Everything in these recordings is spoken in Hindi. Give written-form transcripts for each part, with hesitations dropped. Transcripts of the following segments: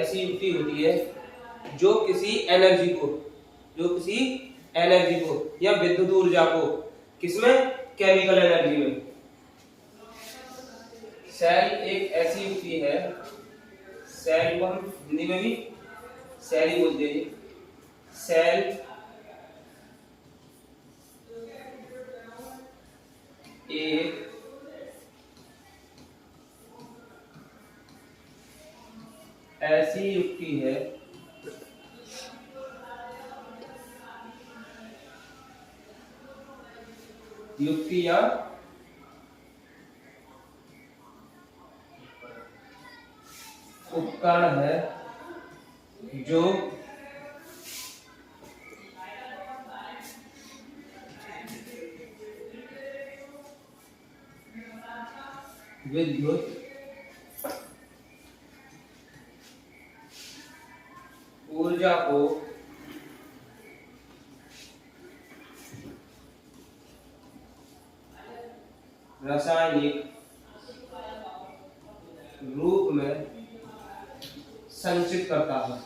ऐसी युक्ति होती है जो किसी एनर्जी को या विद्युत ऊर्जा को किसमें, केमिकल एनर्जी में। सेल एक ऐसी युक्ति है, सेल को हम हिंदी में भी सेल ही बोलते हैं। सेल एक ऐसी युक्ति है या उपकरण है जो विद्युत ऊर्जा को रासायनिक रूप में संचित करता है।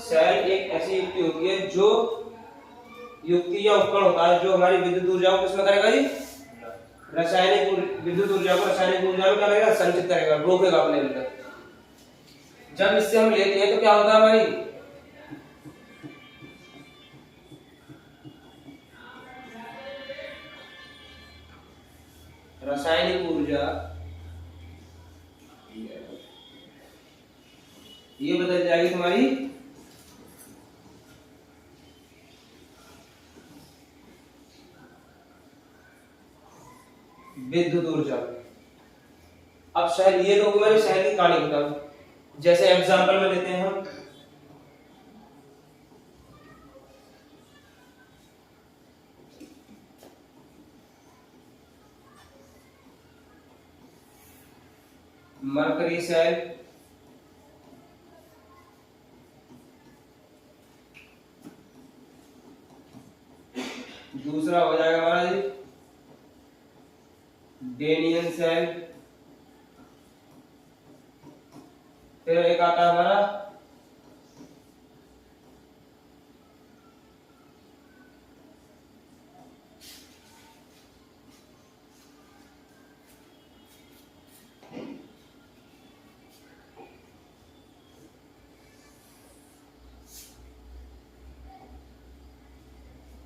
सेल एक ऐसी युक्ति होती है जो युक्ति या उपकरण होता है जो हमारी विद्युत ऊर्जा को किसमें करेगा जी, रासायनिक विद्युत ऊर्जा को रासायनिक ऊर्जा में क्या करेगा, संचित करेगा, रोकेगा अपने अंदर। जब इससे हम लेते हैं तो क्या होता है, हमारी रासायनिक ऊर्जा ये बदल जाएगी तुम्हारी विद्युत ऊर्जा। अब शहर ये लोग मैंने शहर की कहानी बताऊं, जैसे एग्जांपल में लेते हैं हम मरकरी सेल, दूसरा हो जाएगा हमारा जी डेनियन सेल, फिर एक आता है हमारा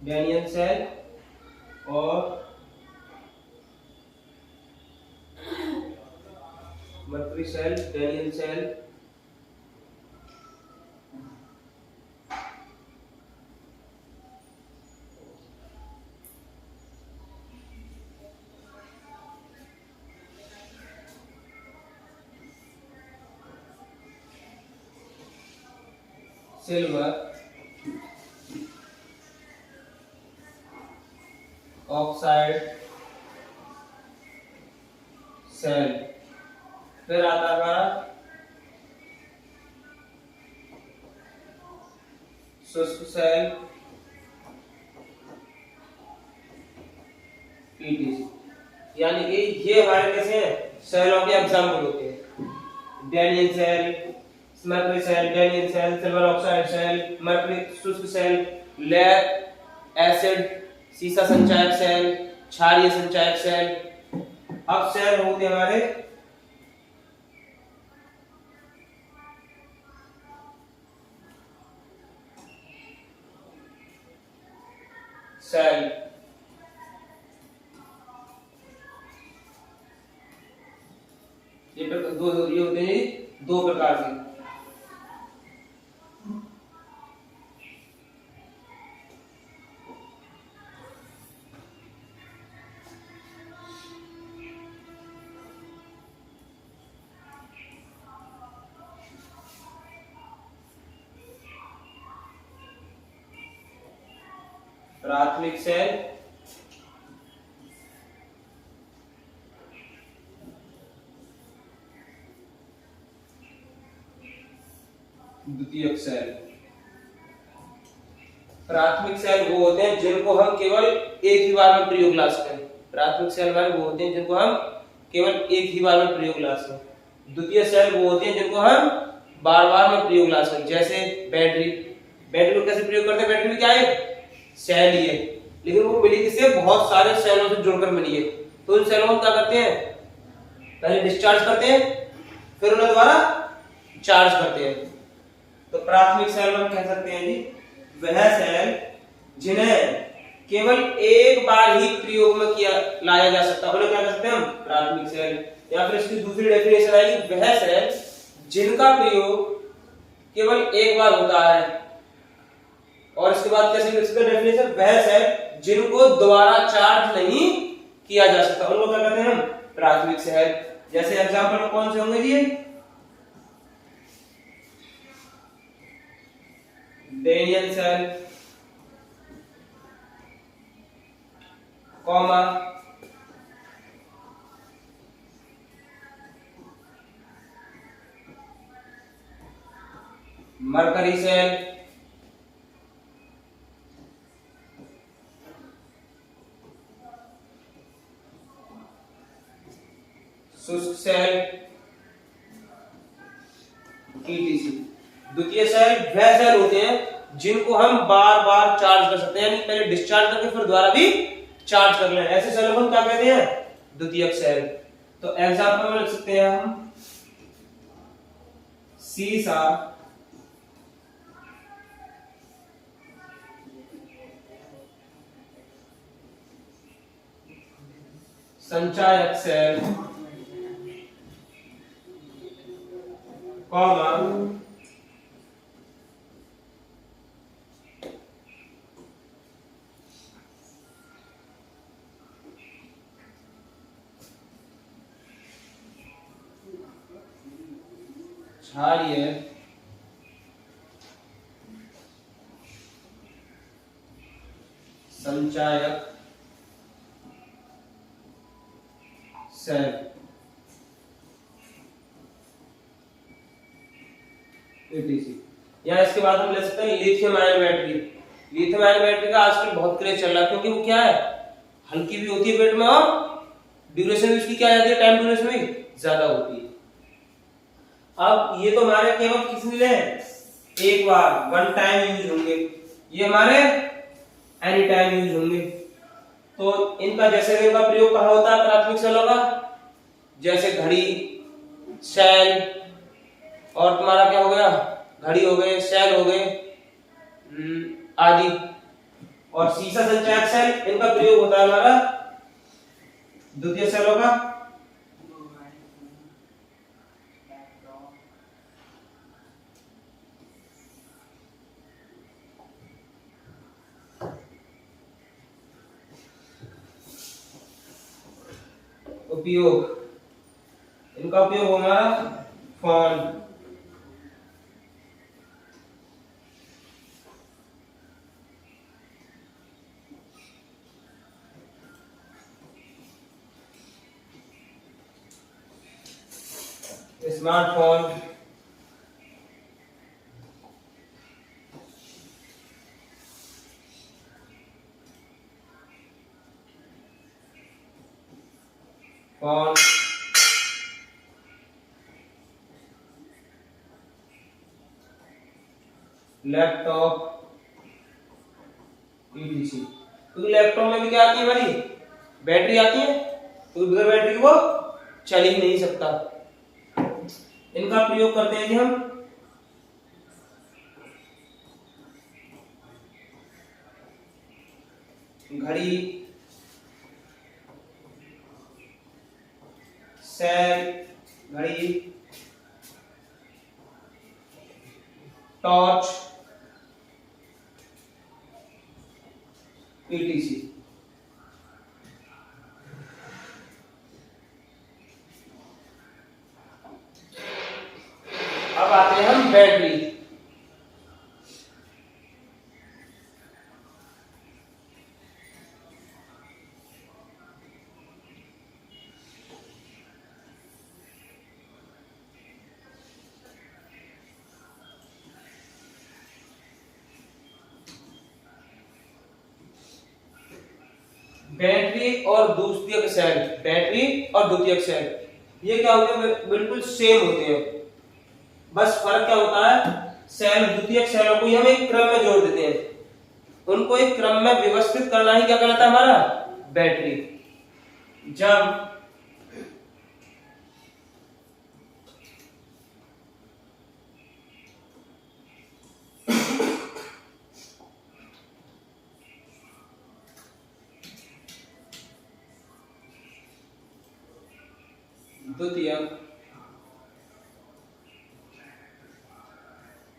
डेनियन सेल और mercury cell, Daniell cell, silver oxide cell, फिर आता है हमारा शुष्क सेल, पीटीसी। यानी कि ये हमारे कैसे हैं, सेलों के एग्जाम्पल होते हैं। Daniell cell, mercury cell, Daniell cell, silver oxide cell, mercury शुष्क सेल, लेड एसिड सीसा संचायक सेल, क्षारीय संचायक सेल। अब सेल होते हमारे सेल, ये होते हैं दो प्रकार के। प्राथमिक सेल, द्वितीयक सेल। प्राथमिक सेल वो होते हैं जिनको हम केवल एक ही बार में प्रयोग ला सकते हैं। प्राथमिक सेल वाले वो होते हैं जिनको हम केवल एक ही बार में प्रयोग ला सकते हैं। द्वितीय सेल वो होते हैं जिनको हम बार बार में प्रयोग ला सकते हैं। जैसे बैटरी, बैटरी को कैसे प्रयोग करते हैं? बैटरी में क्या है? सेल ही है, लेकिन वो मिली किससे? बहुत सारे सेलों से जुड़कर मिली है। तो उन सेलों को क्या करते हैं? पहले डिस्चार्ज करते हैं, फिर उन्हें दोबारा चार्ज करते हैं। तो प्राथमिक सेल हम कह सकते हैं जी वह सेल जिन्हें केवल एक बार ही प्रयोग में किया लाया जा सकता है, उन्हें क्या कहते हैं हम? प्राथमिक सेल। या फिर इसकी दूसरी डेफिनेशन आएगी वह सेल जिनका प्रयोग केवल एक बार होता है। और इसके बाद कैसे इसका डेफिनेशन? वह सेल जिनको दोबारा चार्ज नहीं किया जा सकता, उनको क्या कहते हैं हम? प्राथमिक सेल। जैसे एग्जांपल कौन से होंगे जी? Daniell cell, comma mercury cell, शुष्क सेल, ईटीसी। द्वितीय सेल वह सेल होते हैं जिनको हम बार बार चार्ज कर सकते हैं, यानी पहले डिस्चार्ज करके फिर दोबारा भी चार्ज कर लें। ऐसे सेलों को हम क्या कहते हैं? द्वितीयक सेल। तो एग्जांपल में लिख सकते हैं हम सीसा, संचायक सेल, कॉमा क्षारीय संचायक सेल। एटीसी। या इसके बाद हम ले सकते हैं lithium ion battery. Lithium ion battery का आजकल बहुत क्रेज चल रहा है, क्योंकि वो क्या है? हल्की भी होती है वेट में और ड्यूरेशन भी उसकी क्या जाती है? टाइम ड्यूरेशन भी ज्यादा होती है। अब ये तो हमारे केवल किस लिए एक बार वन टाइम यूज होंगे, ये हमारे एनी टाइम यूज होंगे। तो इनका जैसे इनका प्रयोग कहाँ होता है? प्राथमिक सेलों का, जैसे घड़ी, सेल, और तुम्हारा क्या हो गया? घड़ी हो गए, सेल हो गए आदि। और सीसा संचायक सेल, इनका प्रयोग होता है हमारा द्वितीय सेलों का। उपयोग, इनका उपयोग हमारा phone, smartphone, phone, laptop, etc. तो लैपटॉप में भी क्या आती है हमारी? बैटरी आती है, तो बगैर बैटरी वो चल ही नहीं सकता। इनका प्रयोग करते हैं कि हम घड़ी, सेल, घड़ी, टॉर्च, ईटीसी। अब आते हैं हम बैटरी। बैटरी और द्वितीयक सेल, बैटरी और द्वितीयक सेल ये क्या होते हैं, बिल्कुल सेम होते हैं। बस फर्क क्या होता है, सेल द्वितीयक सेलों को हम एक क्रम में जोड़ देते हैं, उनको एक क्रम में व्यवस्थित करना ही क्या कहलाता है हमारा बैटरी। जब द्वितीयक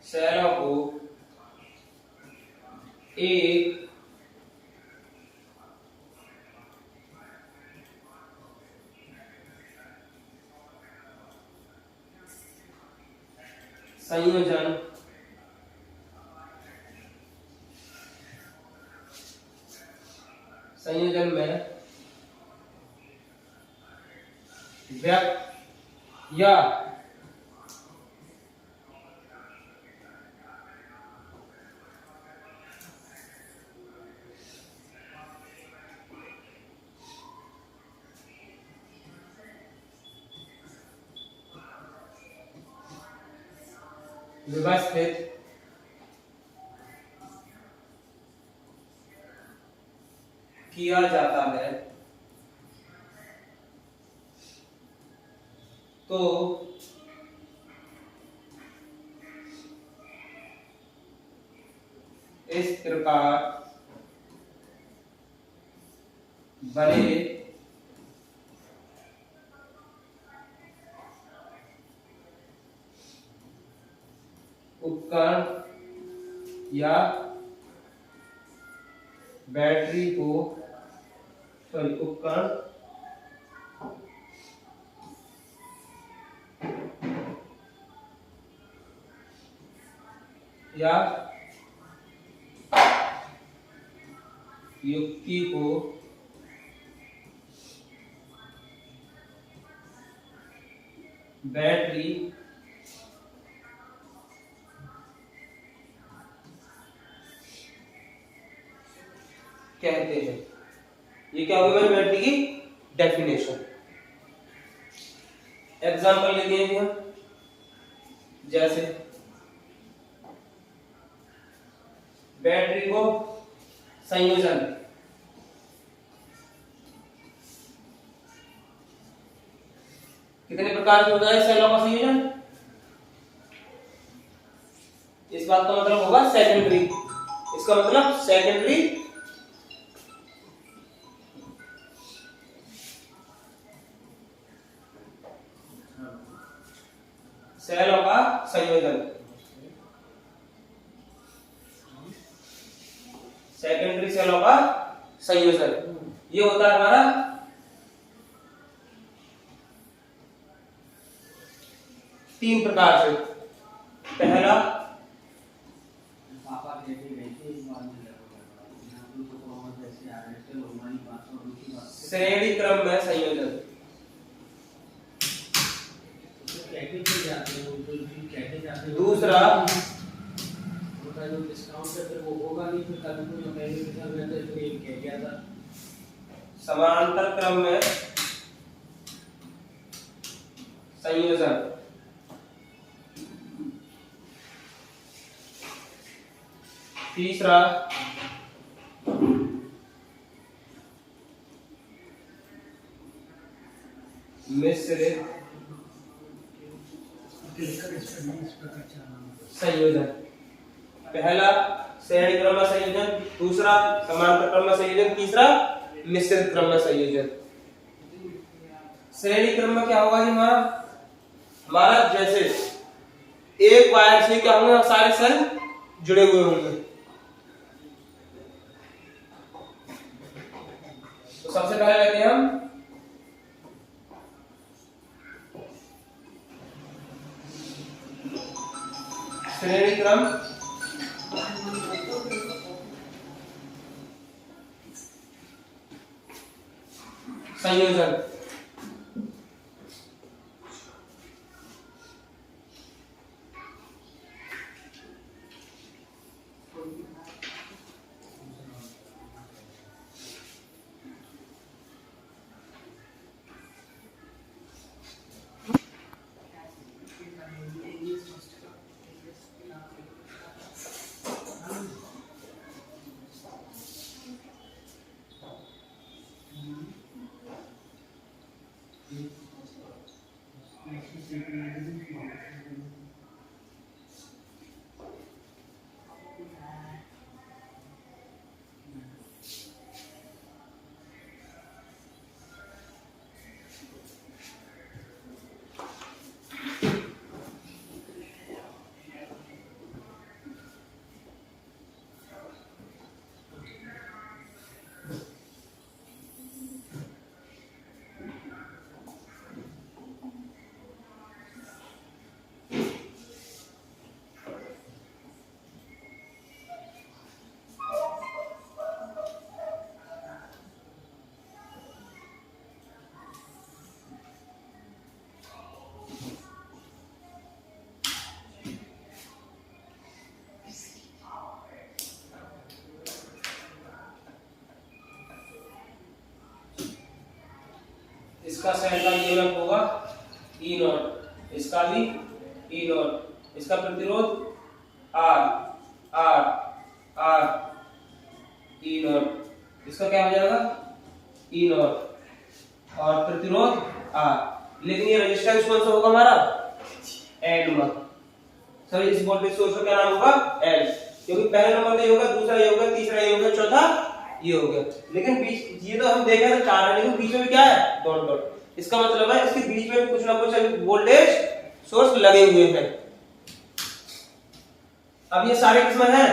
सेलों को एक संयोजन में व्यक्त या व्यवस्थित किया जाता है, तो इस प्रकार बने उपकरण या बैटरी को उपकरण या युक्ति को बैटरी कहते हैं। ये क्या होगी हमारी बैटरी की डेफिनेशन। एग्जाम्पल ले लिए हम, जैसे बैटरी को संयोजन, कितने प्रकार के होता है सेलों का संयोजन, इस बात का मतलब होगा सेकेंडरी, इसका मतलब सेकेंडरी सेलों का संयोजन, सेकेंडरी सेलों का संयोजन ये होता है हमारा तीन प्रकार से। पहला श्रेणी क्रम में संयोजन, दूसरा समांतर क्रम में संयोजन, तीसरा मिश्रित संयोजन। पहला श्रेणी क्रम में संयोजन, दूसरा समांतर क्रम में संयोजन, तीसरा मिश्रित क्रम में संयोजन। श्रेणी क्रम में क्या होगा जी हमारा हमारा जैसे एक वायर से क्या होंगे सारे सेल जुड़े हुए होंगे। तो सबसे पहले लेते हैं हम श्रेणी क्रम संयोजन। इसका सेल का ईएमएफ होगा ई नॉट, इसका भी ई नॉट, इसका प्रतिरोध R R R E naught, इसका क्या हो जाएगा ई नॉट और प्रतिरोध आर। लेकिन ये रेजिस्टेंस कौन सा होगा हमारा एल में। सर इस वोल्टेज सोर्स का क्या नाम होगा एल, क्योंकि पहले नंबर पे ये होगा, दूसरा ये होगा, तीसरा ये होगा, चौथा ये हो गया। लेकिन बीच ये तो हम देख रहे थे चार है, लेकिन बीच में भी क्या है डॉट डॉट। इसका मतलब है इसके बीच में कुछ ना कुछ वोल्टेज सोर्स लगे हुए हैं। अब ये सारे किसमें है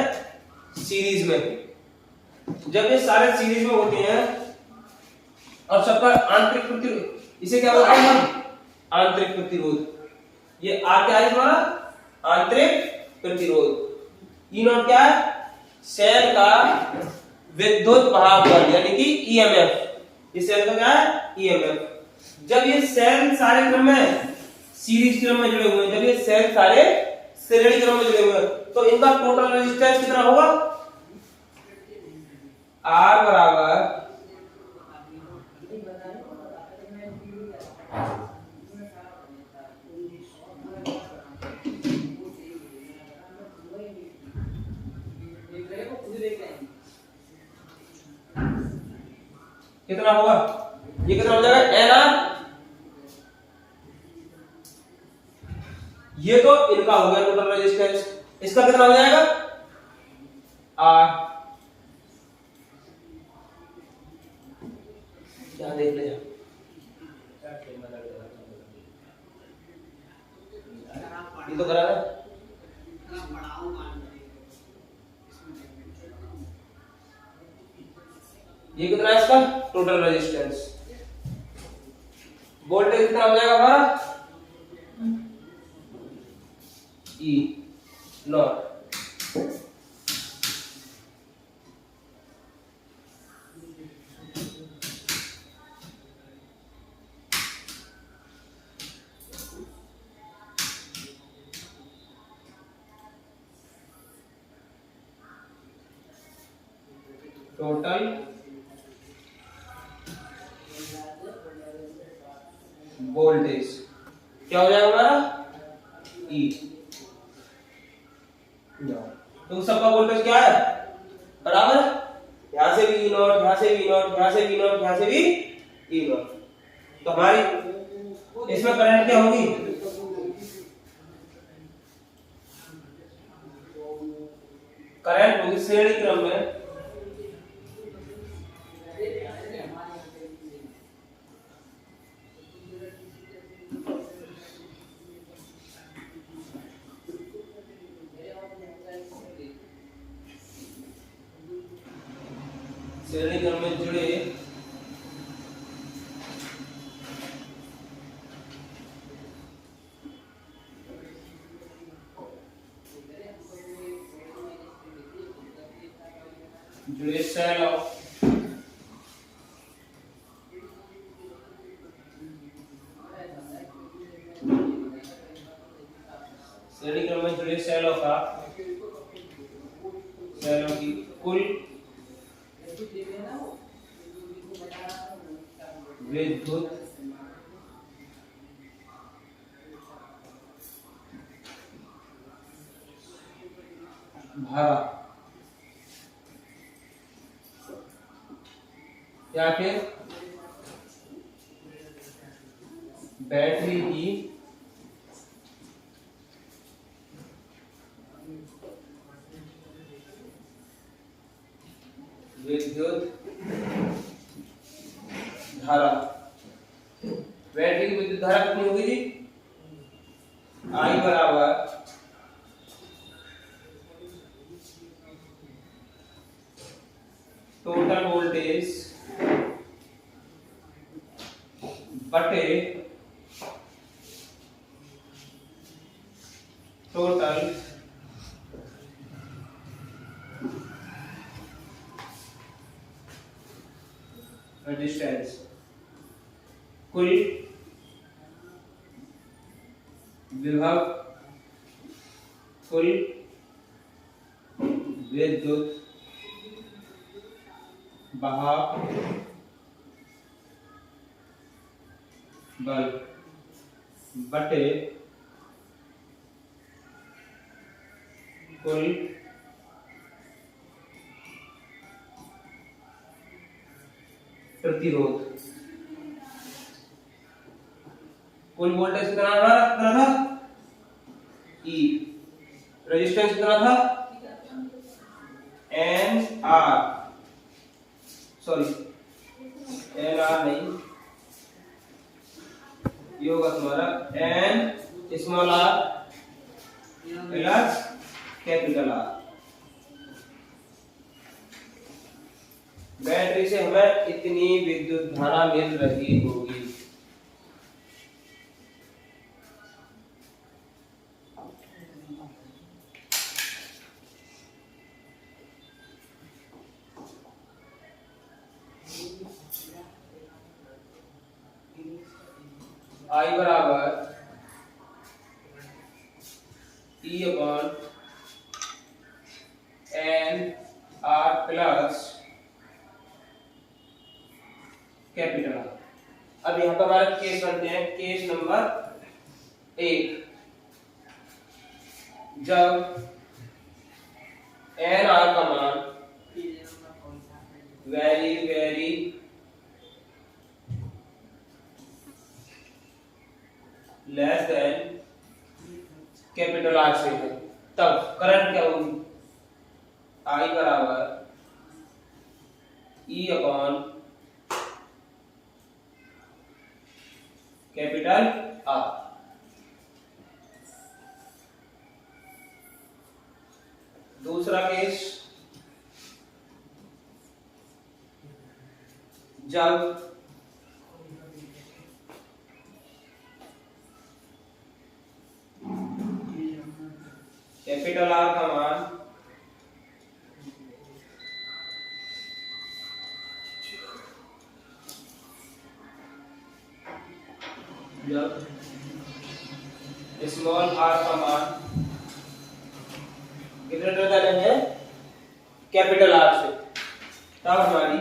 सीरीज में। जब ये सारे सीरीज में होते हैं और सबका आंतरिक प्रतिरोध, इसे क्या बोलते हैं हम आंतरिक प्रतिरोध। ये आर क्या है हमारा आंतरिक प्रतिरोध। ई नॉट क्या है सेल का विद्युत बहाव बल यानी कि ईएमएफ। इस सेल का क्या है ईएमएफ। जब ये सेल सारे क्रम में सीरीज क्रम में जुड़े हुए हैं, जब ये सेल सारे श्रेणी क्रम में जुड़े हुए हैं, तो इनका टोटल रेजिस्टेंस कितना होगा आर बराबर कितना होगा, ये कितना हो जाएगा एन आर। ये तो इनका हो गया टोटल रेजिस्टेंस, इसका कितना हो जाएगा आर। क्या देख ले ये तो करा है। ये कितना है इसका टोटल रेजिस्टेंस। वोल्टेज कितना हो जाएगा हमारा ई नॉट। टोटल वोल्टेज क्या हो जाएगा हमारा ई। तो सबका वोल्टेज क्या है बराबर, यहां से भी ई नॉट, यहां से भी ई नॉट, यहां से भी ई नॉट, यहां से भी ई नॉट। तो हमारी इसमें करंट क्या होगी करंट होगी श्रेणी क्रम में श्रेणी क्रम में जुड़े जुड़े सेल ऑफ श्रेणी क्रम में जुड़े सेलों का सेलों की कुल विद्युत धारा या फिर बैटरी की विद्युत धारा। बैटरी की विद्युत धारा कितनी होगी जी? I बराबर टोटल वोल्टेज बटे टोटल रेजिस्टेंस। कुल विभव, कुल विद्युत बहाव बल बटे कुल प्रतिरोध। कुल वोल्टेज कितना था? E। रेजिस्टेंस कितना था? N r, sorry n r नहीं, ये होगा तुम्हारा n small r plus capital R. Battery से हमें इतनी विद्युत धारा मिल रही होगी। I बराबर E upon n r plus capital R. अब यहाँ पर हमारे केस बनते हैं। केस नंबर 1, जब एन आर का मान very very less than capital R से है, तब करंट क्या होगी? I बराबर E अपॉन कैपिटल आर। दूसरा केस, जब कैपिटल आर का मान जब स्मॉल आर का मान ग्रेटर देन है कैपिटल आर से, तब हमारी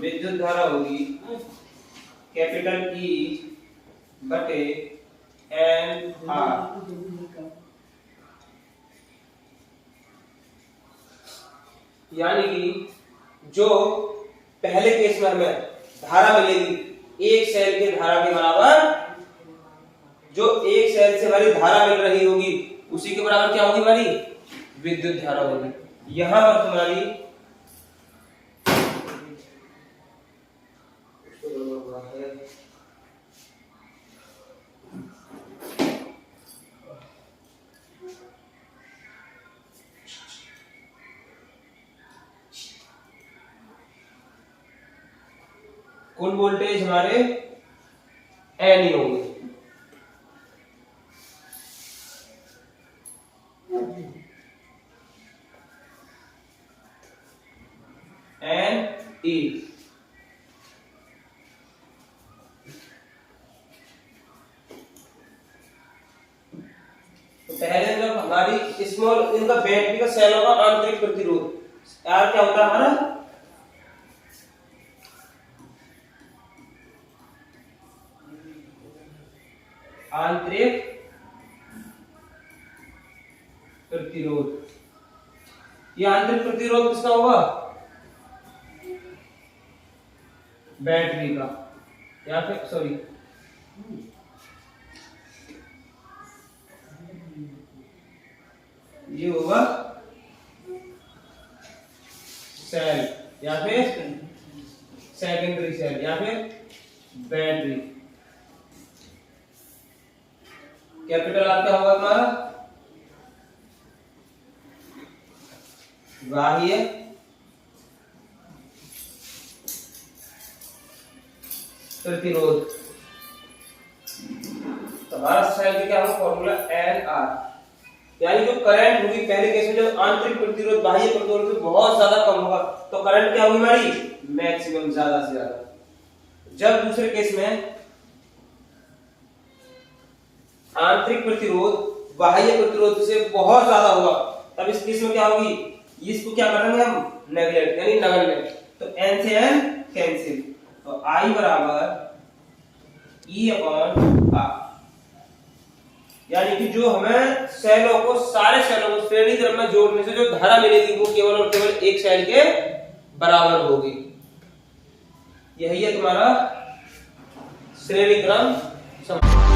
विद्युत धारा होगी कैपिटल ई बटे एन आर। यानी कि जो पहले केस में हमें धारा मिलेगी एक सेल के धारा के बराबर, जो एक सेल से हमारी धारा मिल रही होगी उसी के बराबर क्या होगी? हमारी विद्युत धारा होगी। यहां पर तुम्हारी कुल वोल्टेज हमारे एन ही होंगे। एन ई तो पहले जब हमारी स्मॉल इनका बैटरी का सेलों का आंतरिक प्रतिरोध यार क्या होता है हमारा? आंतरिक प्रतिरोध। ये आंतरिक प्रतिरोध किसका होगा? बैटरी का, या फिर सॉरी ये होगा सेल या फिर सेकेंडरी सेल या फिर बैटरी। कैपिटल आर क्या होगा तुम्हारा? बाह्य प्रतिरोध। तो हमारा सेल का क्या होगा फॉर्मूला एन आर, यानी जो करंट होगी पहले केस में जो आंतरिक प्रतिरोध बाह्य प्रतिरोध से बहुत ज्यादा कम होगा तो करंट क्या होगी हमारी? मैक्सिमम, ज्यादा से ज्यादा। जब दूसरे केस में आंतरिक प्रतिरोध बाह्य प्रतिरोध से बहुत ज्यादा होगा तब इस केस में क्या होगी? इसको क्या करेंगे हम? नेगलेक्ट यानी नगण्य। तो एन से एन कैंसिल, तो आई बराबर ई अपॉन आर, यानी कि जो हमें सेलों को सारे सेलों को श्रेणी क्रम में जोड़ने से जो धारा मिलेगी वो केवल और केवल एक सेल के बराबर होगी। यही है तुम्हारा श्रेणी क्रम।